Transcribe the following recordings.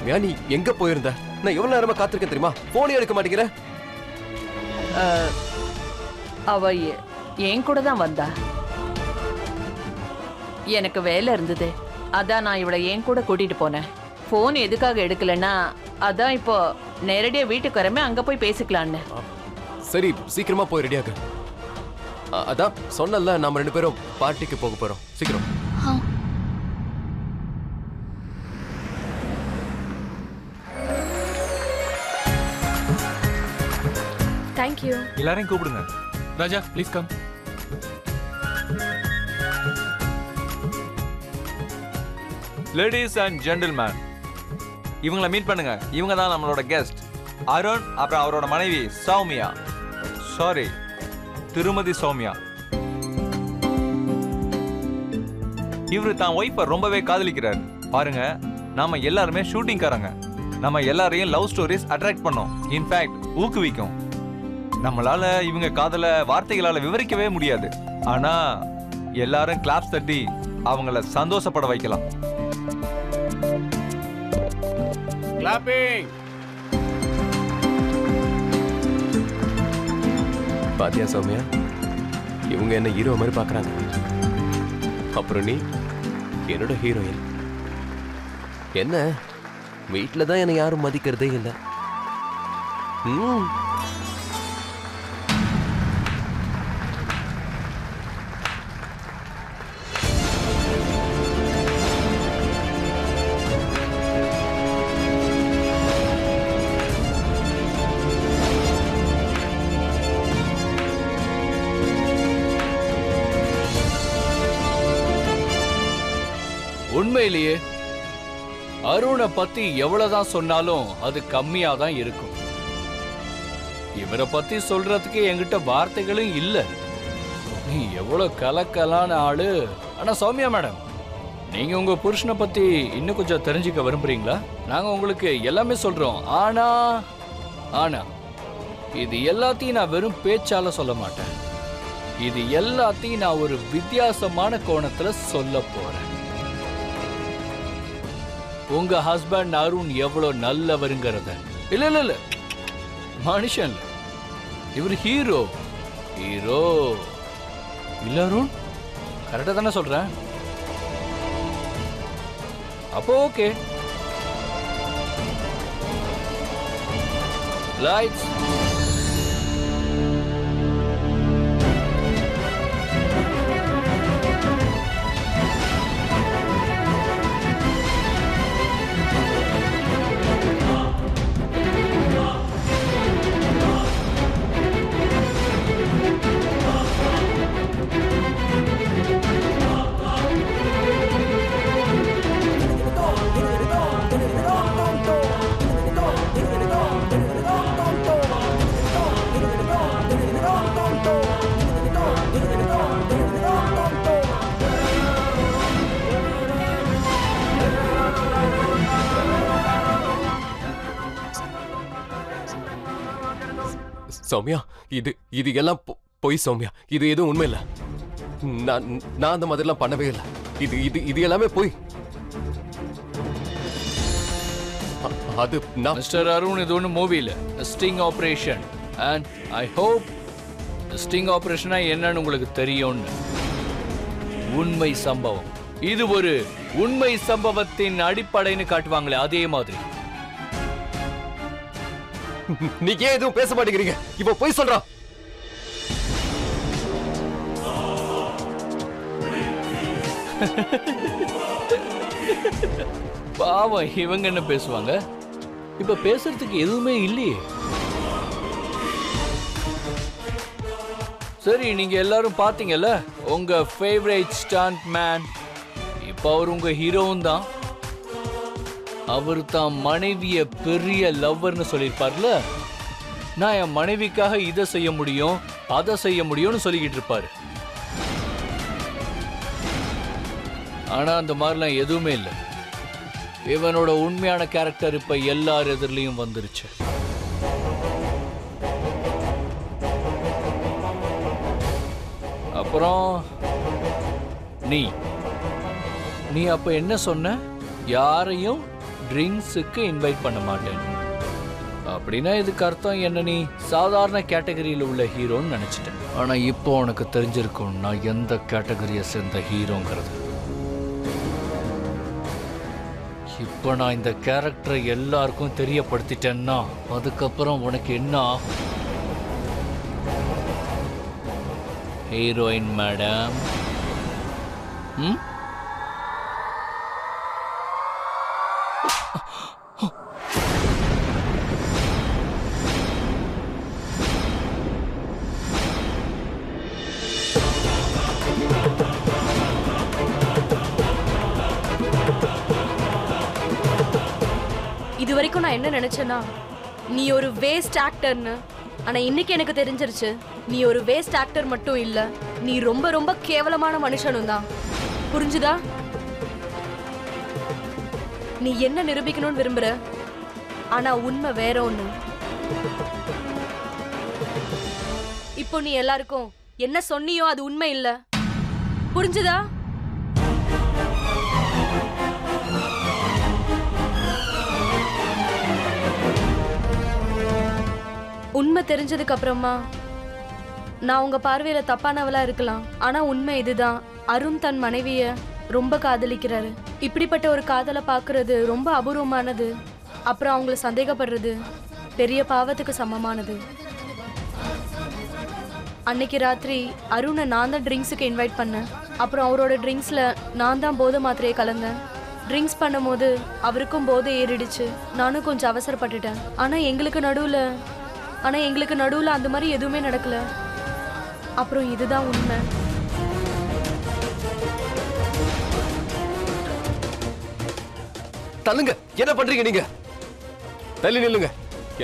சௌமியா, நீ எங்க போயிருந்த? நான் எவ்வளவு நேரமா காத்திருக்கேன் தெரியுமா? போனே எடுக்க மாட்டேங்கிற. அவ என் கூட தான் வந்தா. எனக்கு வேலை இருந்தது, அதான் நான் இவளை என் கூட கூட்டிட்டு போனேன். போன் எதுக்காக எடுக்கலன்னா, அதான் இப்போ நேரடியா வீட்டுக்கு வரமே, அங்க போய் பேசிக்கலான்னு. சரி, சீக்கிரமா போய் ரெடியாக. அதான் சொன்னல, நாம 2 பேரும் பார்ட்டிக்கு போக போறோம். சீக்கிரம். Thank you. எல்லாரையும் கூப்பிடுங்க. Raja, please come. Ladies and gentlemen, இவங்களை மீட் பண்ணுங்க. இவங்க தான் நம்மளோட கெஸ்ட் அருண், அப்புறம் அவரோட மனைவி சௌமியா. சாரி, திருமதி சௌமியா. இவரு தான் ஒய்ஃபை ரொம்பவே காதலிக்கிறார். பாருங்க, நாம எல்லாருமே ஷூட்டிங்காரங்க. நம்ம எல்லாரையும் லவ் ஸ்டோரிஸ் அட்ராக்ட் பண்ணோம், இன்ஃபேக்ட் ஊக்குவிக்கும். நம்மளால இவங்க காதல வார்த்தைகளால விவரிக்கவே முடியாது. ஆனா எல்லாரும் கிளாப்ஸ் தட்டி அவங்கள சந்தோஷப்பட வைக்கலாம். கிளாப்பிங். பாத்தியா சௌமியா, இவங்க என்ன ஹீரோ மாதிரி பாக்குறாங்க. அப்புறம் நீ என்னோட ஹீரோயின். என்ன வீட்டுல தான் என்னை யாரும் மதிக்கிறதே இல்லை. உண்மையிலேயே அருணை பத்தி எவ்வளவுதான் சொன்னாலும் அது கம்மியா தான் இருக்கும். இவரை பத்தி சொல்றதுக்கு என்கிட்ட வார்த்தைகளும் இல்ல. நீ எவ்வளவு கலக்கலான ஆளு. ஆனா சௌமியா மேடம், நீங்க உங்க புருஷனை பத்தி இன்னும் கொஞ்சம் தெரிஞ்சுக்க விரும்புறீங்களா? நாங்க உங்களுக்கு எல்லாமே சொல்றோம். ஆனா இது எல்லாத்தையும் நான் வெறும் பேச்சால சொல்ல மாட்டேன். இது எல்லாத்தையும் நான் ஒரு வித்தியாசமான கோணத்துல சொல்ல போறேன். உங்க ஹஸ்பண்ட் அருண் எவ்வளவு நல்லவருங்கிறத. இல்ல மனுஷன் இல்ல, இவர் ஹீரோ. ஹீரோ இல்ல அருண், கரெக்டா தானே சொல்றேன்? அப்போ ஓகே. லைட்ஸ். சௌமியா, இது எல்லாம் பொய் சௌமியா. இது எதுவும் உண்மை இல்ல. நான் அந்த மாதிரிலாம் பண்ணவே இல்லை. இது எல்லாமே பொய். அது மிஸ்டர் அருண், இது ஒன்றும் மூவி இல்ல, sting operation. And I hope sting ஆபரேஷனா என்னன்னு உங்களுக்கு தெரியும்னு. உண்மை சம்பவம். இது ஒரு உண்மை சம்பவத்தின் அடிப்படைன்னு காட்டுவாங்களே, அதே மாதிரி. நீங்க ஏன் எதுவும் பேச மாட்டேங்கிறீங்க? இப்ப போய் சொல்றான். பாவம், இவங்க என்ன பேசுவாங்க? இப்ப பேசுறதுக்கு எதுவுமே இல்லையே. சரி, நீங்க எல்லாரும் பாத்தீங்கல்ல உங்க ஃபேவரட் ஸ்டண்ட் மேன். இப்ப அவர் உங்க ஹீரோவும் தான். அவர் தான் மனைவிய பெரிய லவ்வர்னு சொல்லியிருப்பார்ல. நான் என் மனைவிக்காக இதை செய்ய முடியும், அதை செய்ய முடியும்னு சொல்லிக்கிட்டு இருப்பாரு. ஆனா அந்த மாதிரிலாம் எதுவுமே இல்லை. இவனோட உண்மையான கேரக்டர் இப்ப எல்லார் எதிரிலையும் வந்துருச்சு. அப்புறம் நீ அப்ப என்ன சொன்ன? யாரையும் ட்ரிங்க்ஸுக்கு இன்வைட் பண்ண மாட்டேன். அப்படின்னா இதுக்கு அர்த்தம் என்ன, நீ சாதாரண கேட்டகரியில் உள்ள ஹீரோன்னு நினைச்சிட்டேன். ஆனா இப்போ உனக்கு தெரிஞ்சிருக்கும் நான் எந்த கேட்டகரியை சேர்ந்த ஹீரோங்கிறது. இப்போ நான் இந்த கேரக்டரை எல்லாருக்கும் தெரியப்படுத்திட்டேன்னா அதுக்கப்புறம் உனக்கு என்ன ஆகும்? Heroine madam. இது வரைக்கும் நான் என்ன நினைச்சேன்னா நீ ஒரு வேஸ்ட் ஆக்டர்னு. ஆனா இன்னைக்கு எனக்கு தெரிஞ்சிருச்சு நீ ஒரு வேஸ்ட் ஆக்டர் மட்டும் இல்ல, நீ ரொம்ப ரொம்ப கேவலமான மனுஷனும் தான். புரிஞ்சுதா? நீ என்ன நிரூபிக்கணும்னு விரும்புற, ஆனா உண்மை வேற ஒண்ணு. இப்போ நீ எல்லாருக்கும் என்ன சொன்னியோ அது உண்மை இல்ல. புரிஞ்சுதா? உண்மை தெரிஞ்சதுக்கு அப்புறமா நான் உங்க பார்வையில தப்பானவளா இருக்கலாம், ஆனா உண்மை இதுதான். அருண் தன் மனைவிய ரொம்ப காதலிக்கிறாரு. இப்படிப்பட்ட ஒரு காதலை பாக்குறது ரொம்ப அபூர்வமானது. அப்புறம் அவங்கள சந்தேகப்படுறது பெரிய பாவத்துக்கு சமமானது. அன்னைக்கு ராத்திரி அருணை நான் தான் ட்ரிங்க்ஸுக்கு இன்வைட் பண்ணேன். அப்புறம் அவரோட ட்ரிங்க்ஸ்ல நான் தான் போதை மாத்திரையை கலந்தேன். ட்ரிங்க்ஸ் பண்ணும்போது அவருக்கும் போதை ஏறிடுச்சு. நானும் கொஞ்சம் அவசரப்பட்டுட்டேன். ஆனா எங்களுக்கு நடுவுல அந்த மாதிரி எதுவுமே நடக்கல. அப்புறம் இதுதான் உண்மை. தள்ளுங்க, என்ன பண்றீங்க நீங்க? தள்ளி நில்லுங்க.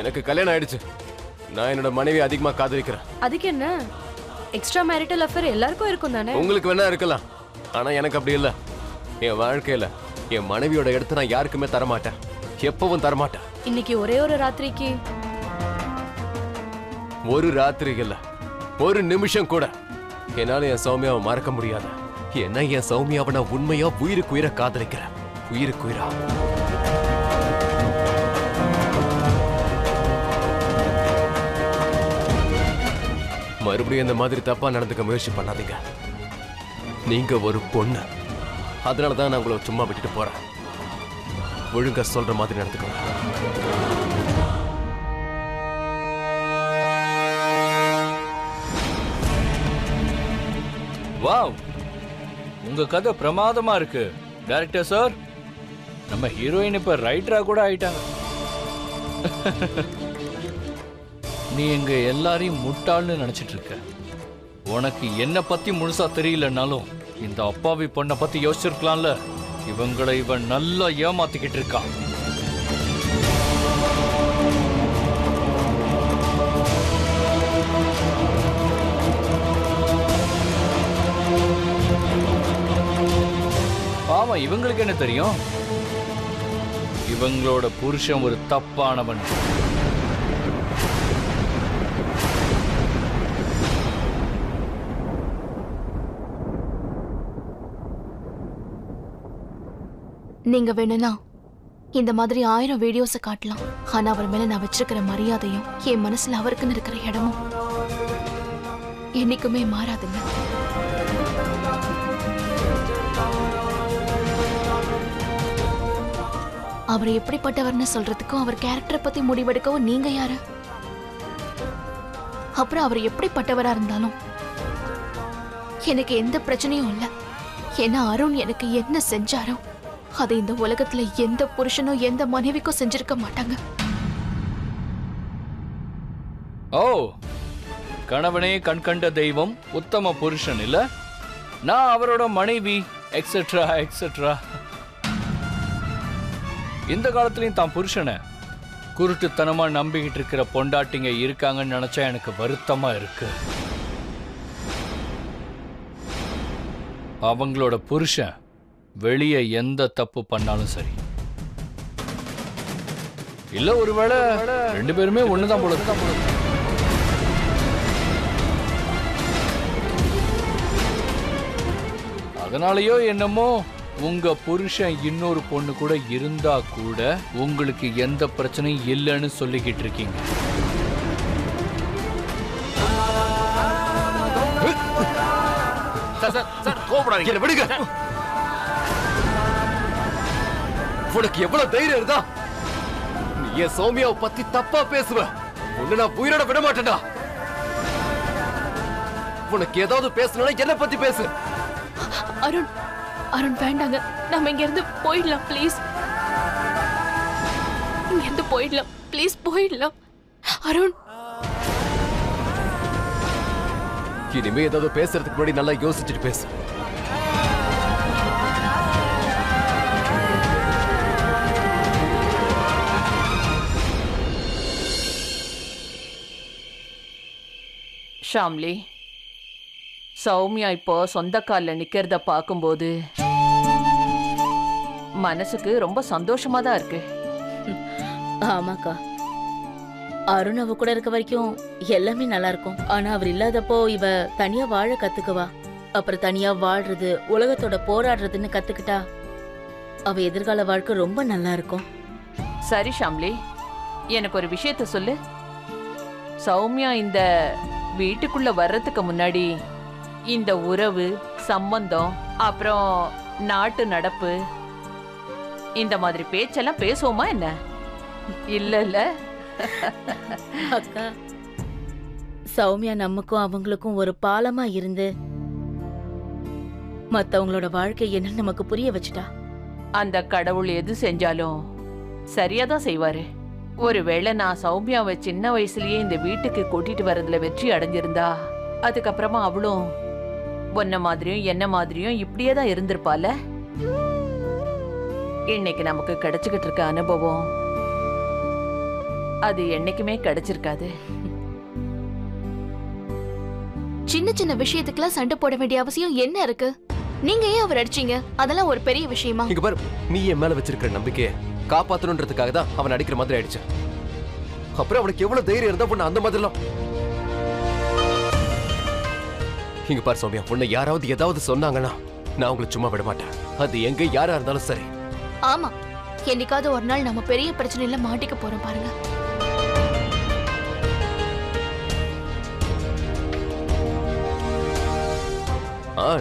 எனக்கு கல்யாணம் ஆயிடுச்சு. நான் என்னோட மனைவி அதிகமா காதலிக்கிறேன். அதுக்கு என்ன, எக்ஸ்ட்ரா மேரிட்டல் அஃபேர் எல்லாருக்கும் இருக்கும் தானே? உங்களுக்கு வேணா இருக்கலாம், ஆனா எனக்கு அப்படி இல்ல. என் வாழ்க்கையில என் மனைவியோட இடத்த நான் யாருக்குமே தரமாட்டேன், எப்பவும் தரமாட்டேன். இன்னைக்கு ஒரே ஒரு ராத்திரிக்கு, ஒரு ராத்திரி இல்ல, ஒரு நிமிஷம் கூட என்னால என் சௌமியாவை மறக்க முடியாது. ஏன்னா என் சௌமியாவை நான் உண்மையா உயிருக்கு உயிரை காதலிக்கிறேன், உயிருக்கு உயிரா. மறுபடியும் இந்த மாதிரி தப்பா நடந்துக்க முயற்சி பண்ணாதீங்க. நீங்க ஒரு பொண்ணு, அதனாலதான் நான் உங்களை சும்மா விட்டுட்டு போறேன். ஒழுங்கா சொல்ற மாதிரி நடந்துக்கோங்க. வாவ், உங்க கதை பிரமாதமா இருக்கு டைரக்டர் சார். நம்ம ஹீரோயின் இப்ப ரைட்டரா கூட ஆயிட்டாங்க. நீ எங்க எல்லாரையும் முட்டாள்னு நினைச்சிட்டு இருக்க. உனக்கு என்ன பத்தி முழுசா தெரியலனாலும் இந்த அப்பாவி பொண்ணை பத்தி யோசிச்சிருக்கலாம்ல. இவங்களை இவன் நல்லா ஏமாத்திக்கிட்டு இருக்கான். ஆமா, இவங்களுக்கு என்ன தெரியும்? இவங்களோட புருஷன் ஒரு தப்பானவன். நீங்க வேணும்னா இந்த மாதிரி 1000 வீடியோஸை காட்டலாம். ஆனா அவர் மேல நான் வச்சிருக்கிற மரியாதையும் என் மனசுல அவருக்குன்னு இருக்கிற இடமும் என்னைக்குமே மாறாதுங்க. அவர் எப்படிப்பட்டவர்னு சொல்றதுக்கும் அவர் கேரக்டரை பத்தி முடிவெடுக்கவும் நீங்க யாரு? அப்புறம் அவர் எப்படிப்பட்டவரா இருந்தாலும் எனக்கு எந்த பிரச்சனையும் இல்லை. ஏன்னா அருண் எனக்கு என்ன செஞ்சாரோ அதை இந்த உலகத்துல எந்த புருஷனும் எந்த மனைவிக்கும் செஞ்சிருக்க மாட்டாங்க. ஓ, கணவனே கண்கண்ட தெய்வம், உத்தம புருஷன் இல்ல, நான் அவரோட மனைவி, எக்ஸெட்ரா எக்ஸெட்ரா. இந்த காலத்துலயும் தான் புருஷனை குருட்டுத்தனமா நம்பிக்கிட்டு இருக்கிற பொண்டாட்டிங்க இருக்காங்கன்னு நினைச்சா எனக்கு வருத்தமா இருக்கு. அவங்களோட புருஷன் வெளியே எந்த தப்பு பண்ணாலும் சரி, இல்ல ஒருவேளை 2 பேருமே ஒண்ணுதான் போல. அதனாலயோ என்னமோ உங்க புருஷன் இன்னொரு பொண்ணு கூட இருந்தா கூட உங்களுக்கு எந்த பிரச்சனையும் இல்லைன்னு சொல்லிக்கிட்டு இருக்கீங்க. என்ன விடுங்க. உனக்கு எவ்வளவு தைரியம் இருந்தா நீ என் சௌமியாவை பத்தி தப்பா பேசுவ. உன்னை நான் உயிரோட விட மாட்டேன்டா. உனக்கு ஏதாவது பேசணும்னா என்ன பத்தி பேசு. அருண் அருண் வேண்டாங்க, நம்ம இங்க இருந்து போயிடலாம் ப்ளீஸ். இங்க இருந்து போயிடலாம் ப்ளீஸ், போயிடலாம். அருண் இனிமே ஏதாவது பேசுறதுக்கு முன்னாடி நல்லா யோசிச்சுட்டு பேசு. ஷாம்லி, சௌமியா இப்போ சொந்த காலில் நிக்கிறத பார்க்கும்போது மனசுக்கு ரொம்ப சந்தோஷமா தான் இருக்கு. ஆமாக்கா, அருண் அவ கூட இருக்க வரைக்கும் எல்லாமே நல்லா இருக்கும். ஆனா அவர் இல்லாதப்போ இவ தனியா வாழ கத்துக்குவா. அப்புறம் தனியா வாழ்றது, உலகத்தோட போராடுறதுன்னு கத்துக்கிட்டா அவ எதிர்கால வாழ்க்கை ரொம்ப நல்லா இருக்கும். சரி ஷாம்லி, எனக்கு ஒரு விஷயத்த சொல்லு. சௌமியா இந்த வீட்டுக்குள்ள வர்றதுக்கு முன்னாடி இந்த உறவு, சம்பந்தம், அப்புறம் நாட்டு நடப்பு, இந்த மாதிரி பேச்செல்லாம் பேசுவோமா என்ன? இல்ல அக்கா, சௌமியா நமக்கும் அவங்களுக்கும் ஒரு பாலமா இருந்து மத்தவங்களோட வாழ்க்கை என்னன்னு நமக்கு புரிய வச்சுட்டா. அந்த கடவுள் எது செஞ்சாலும் சரியாதான் செய்வாரு. ஒருவேளை நான் சௌமியாவை சின்ன வயசுலயே இந்த வீட்டுக்கு கூட்டிட்டு வர்றதுல வெற்றி அடைஞ்சிருந்தா, அதுக்கப்புறமா அவளும் உன்ன மாதிரியும் என்ன மாதிரியும் இப்படியே தான் இருந்திருப்பால. இன்னைக்கு நமக்கு கிடைச்சுக்கிட்டு இருக்க அனுபவம் அது என்னைக்குமே கிடைச்சிருக்காது. சின்ன சின்ன விஷயத்துக்குலாம் சண்டை போட வேண்டிய அவசியம் என்ன இருக்கு? நீங்க ஏன் அவர் அடிச்சீங்க? அதெல்லாம் ஒரு பெரிய விஷயமா? இங்க பாரு, நீ என் மேல வச்சிருக்கிற நம்பிக்கையை காப்பாத்தணுன்றதுக்காக தான் அவன் அடிக்கிற மாதிரி ஆயிடுச்சு. அப்புறம் அவனுக்கு எவ்வளவு தைரியம் இருந்தா பொண்ணு அந்த மாதிரிலாம். இங்க பாரு சௌமியா, பொண்ணு யாராவது ஏதாவது சொன்னாங்கன்னா நான் உங்களை சும்மா விட மாட்டேன். அது எங்க யாரா இருந்தாலும் சரி. ஆமா, என்னைக்காவது ஒரு நாள் நம்ம பெரிய பிரச்சனையில மாட்டிக்க போறோம் பாருங்க.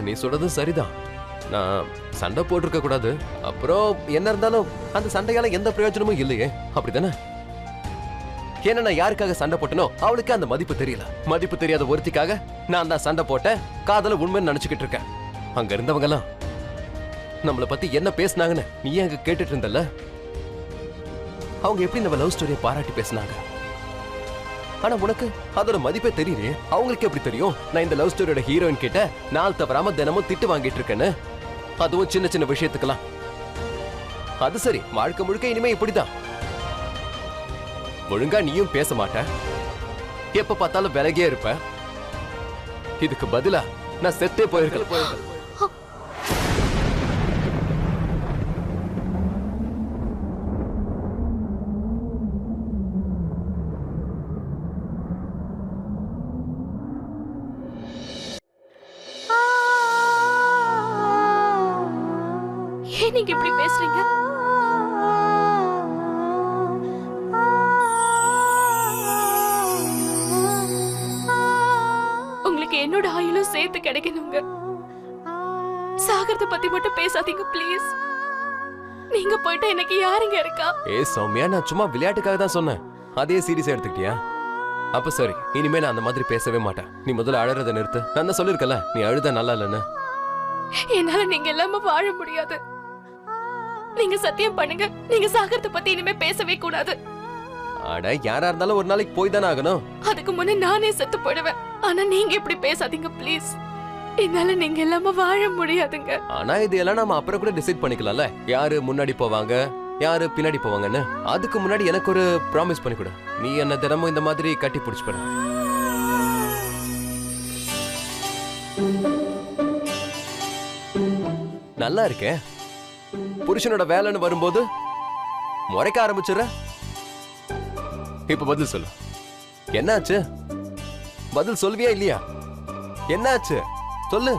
நீ சொல்றது சரிதான். நான் சண்டை போட்டிருக்க கூடாது. அப்புறம் என்ன இருந்தாலும் அந்த சண்டையால எந்த பிரயோஜனமும் இல்லையே, அப்படித்தானே? ஏன்னா நான் யாருக்காக சண்டை போட்டனோ அவளுக்கு அந்த மதிப்பு தெரியல. மதிப்பு தெரியாத ஒருத்திக்காக நான் தான் சண்டை போட்டேன். காதல உண்மைன்னு நினைச்சுக்கிட்டு இருக்கேன். அங்க இருந்தவங்க எல்லாம் நம்மளை பத்தி என்ன பேசினாங்கன்னு நீ அங்க கேட்டுட்டு இருந்தல. அவங்க எப்படி நம்ம லவ் ஸ்டோரியை பாராட்டி பேசினாங்க. ஆனா உனக்கு அதோட மதிப்பே தெரியலையே. அவங்களுக்கு எப்படி தெரியும் நான் இந்த லவ் ஸ்டோரியோட ஹீரோயின் கிட்ட நாள் தவறாம தினமும் திட்டு வாங்கிட்டு இருக்கேன்னு? அதுவும் சின்ன சின்ன விஷயத்துக்கெல்லாம். அது சரி, வாழ்க்கை முழுக்க இனிமே இப்படிதான். ஒழுங்கா நீயும் பேச மாட்ட, எப்ப பார்த்தாலும் விலகியே இருப்ப. இதுக்கு பதிலா நான் செத்தே போயிருக்கேன். ஏன் நீங்க இப்படி பேசுறீங்க? உங்களுக்கு என்னோட ஆயுளும் சேர்த்து கிடைக்கணுங்க. சாகரத்தை பத்தி மட்டும் பேசாதீங்க ப்ளீஸ். நீங்க போயிட்டு எனக்கு யாருங்க இருக்கா? சௌமியா, நான் சும்மா விளையாட்டுக்காக தான் சொன்னேன். அதே சீரியஸா எடுத்துக்கிட்டியா? அப்ப சரி, இனிமே நான் அந்த மாதிரி பேசவே மாட்டேன். நீ முதல்ல அழறத நிறுத்து. நான் தான் சொல்லிருக்கல, நீ அழுத நல்லா இல்லைன்னு. என்னால நீங்க இல்லாம வாழ முடியாது. நீங்க சத்தியம் பண்ணுங்க, நீங்க சாகரத்தை பத்தி இனிமே பேசவே கூடாது. அட, யாரா இருந்தாலும் ஒரு நாளைக்கு போய் தானே ஆகணும். அதுக்கு முன்ன நானே செத்து போயிடுவேன். ஆனா நீங்க இப்படி பேசாதீங்க ப்ளீஸ். என்னால நீங்க இல்லாம வாழ முடியாதுங்க. ஆனா இது எல்லாம் நாம அப்புறம் கூட டிசைட் பண்ணிக்கலாம்ல. யாரு முன்னாடி போவாங்க, யாரு பின்னாடி போவாங்கன்னு. அதுக்கு முன்னாடி எனக்கு ஒரு ப்ராமிஸ் பண்ணி கொடு. நீ என்ன தினமும் இந்த மாதிரி கட்டி பிடிச்சு போற. நல்லா இருக்கே. புருஷனோட வேலைன்னு வரும்போது முறைக்க ஆரம்பிச்சுற. இப்ப பதில் சொல்லு, என்னாச்சு? பதில் சொல்வியா இல்லையா? என்னாச்சு சொல்லு.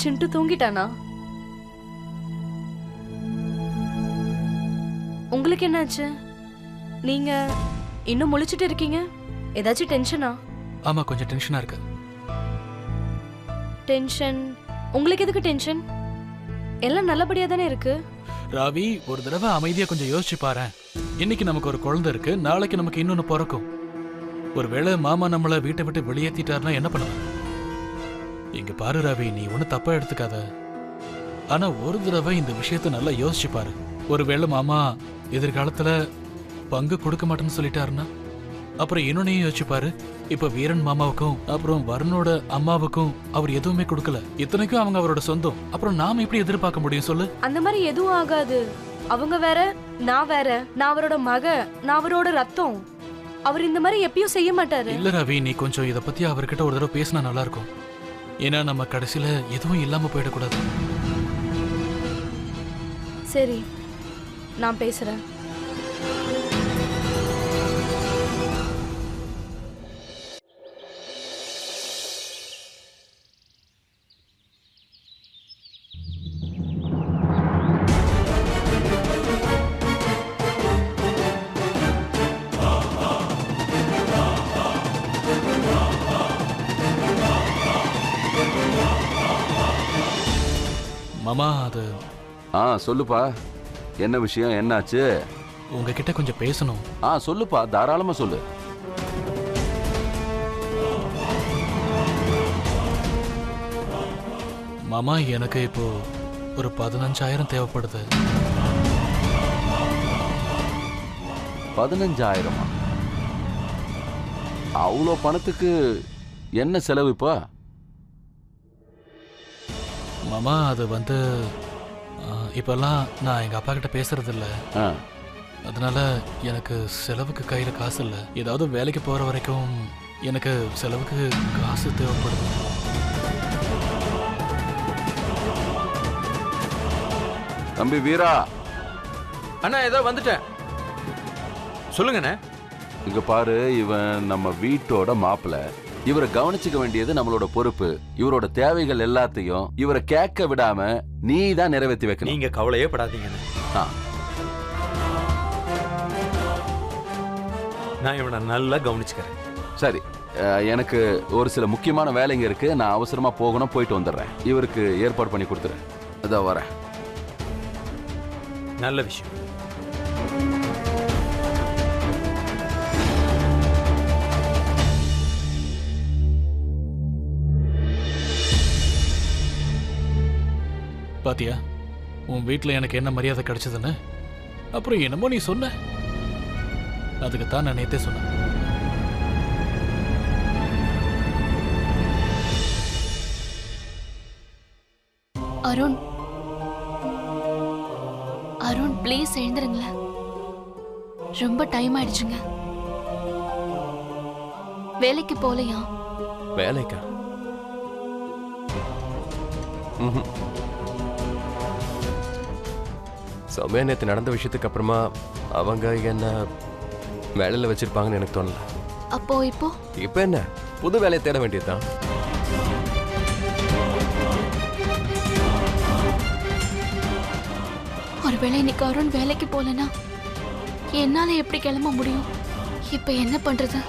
சிண்டு தூங்கிட்டானா? உங்களுக்கு என்னாச்சு? நீங்க இன்னும் முழிச்சிட்டு இருக்கீங்க. ஏதாச்சும் டென்ஷனா? ஆமா, கொஞ்சம் டென்ஷனா இருக்கு. டென்ஷன்? உங்களுக்கு எதுக்கு டென்ஷன்? எல்லாம் நல்லபடியா தானே இருக்கு. ராவி, ஒரு தடவை அமைதியா கொஞ்சம் யோசிச்சு பாரேன். இன்னைக்கு நமக்கு ஒரு குழந்தை இருக்கு, நாளைக்கு நமக்கு இன்னொன்னு பிறக்கும். ஒருவேளை மாமா நம்மள வீட்டை விட்டு வெளியேற்றிட்டாருன்னா என்ன பண்ணுவேன்? இங்க பாரு ராவி, நீ ஒன்னும் தப்பா எடுத்துக்காத. ஆனா ஒரு தடவை இந்த விஷயத்த நல்லா யோசிச்சு பாரு. ஒருவேளை மாமா எதிர்காலத்துல பங்கு கொடுக்க மாட்டேன்னு சொல்லிட்டாருன்னா அப்புறம் இன்னொன்னையும் யோசிச்சு பாரு. இப்ப வீரன் மாமாவுக்கும் அப்புறம் வருணோட அம்மாவுக்கும் அவர் எதுவுமே கொடுக்கல. இத்தனைக்கும் அவங்க அவரோட சொந்தம். அப்புறம் நாம எப்படி எதிர்பார்க்க முடியும் சொல்லு? அந்த மாதிரி எதுவும் ஆகாது. அவங்க வேற, நான் வேற. நான் அவரோட மக, நான் அவரோட ரத்தம். அவர் இந்த மாதிரி எப்பயும் செய்ய மாட்டாரு. இல்ல ரவி, நீ கொஞ்சம் இத பத்தி அவர்கிட்ட ஒரு தடவை பேசினா நல்லா இருக்கும். ஏன்னா நம்ம கடைசியில எதுவும் இல்லாம போயிடக்கூடாது. சரி, நான் பேசுறேன். மாமா, அது சொல்லுப்பா. என்ன விஷயம், என்னாச்சு? உங்ககிட்ட கொஞ்சம் பேசணும். சொல்லுப்பா, தாராளமா சொல்லு. மாமா, எனக்கு இப்போ ஒரு 15,000 தேவைப்படுது. 15,000? அவ்வளோ பணத்துக்கு என்ன செலவுப்பா? மாமா, அது வந்து இப்பெல்லாம் நான் எங்க அப்பா கிட்ட பேசுறது இல்ல. அதனால எனக்கு செலவுக்கு கையில காசு இல்ல. ஏதாவது வேலைக்கு போற வரைக்கும் எனக்கு செலவுக்கு காசு தேவைப்படுது. தம்பி வீரா. அண்ணா, ஏதோ வந்துட்டேன். சொல்லுங்கண்ணே. இங்க பாரு, இவன் நம்ம வீட்டோட மாப்பிள்ள. இவரை கவனிச்சுக்க வேண்டியது நம்மளோட பொறுப்பு. இவரோட தேவைகள் எல்லாத்தையும் இவரை கேட்க விடாம நீ தான் நிறைவேற்றி வைக்கணும். நீங்க கவலையே படாதீங்க. நான் இவனை நல்லா கவனிச்சுக்கிறேன். சரி, எனக்கு ஒரு சில முக்கியமான வேலைங்க இருக்கு. நான் அவசரமா போகணும், போயிட்டு வந்துடுறேன். இவருக்கு ஏற்பாடு பண்ணி கொடுத்துறேன். இதோ வரேன். நல்ல விஷயம். பாத்தியா, உன் வீட்டுல எனக்கு என்ன மரியாதை கிடைச்சதுன்னு? அப்புறம் என்னமோ நீ சொன்ன, அதுக்குத்தான் நான் நேத்தே சொன்னேன். அருண், அருண் ப்ளீஸ் எழுந்துருங்களேன். ரொம்ப டைம் ஆயிடுச்சுங்க. வேலைக்கு போலையா? வேலைக்கா? சௌமியா நேற்று நடந்த விஷயத்துக்கு அப்புறமா அவங்க என்ன வேலையில் வச்சிருப்பாங்கன்னு எனக்கு தோணல. அப்போ இப்போ என்ன, புது வேலையை தேட வேண்டியதுதான். ஒருவேளை இன்னைக்கு அருண் வேலைக்கு போலனா என்னால எப்படி கிளம்ப முடியும்? இப்ப என்ன பண்றது?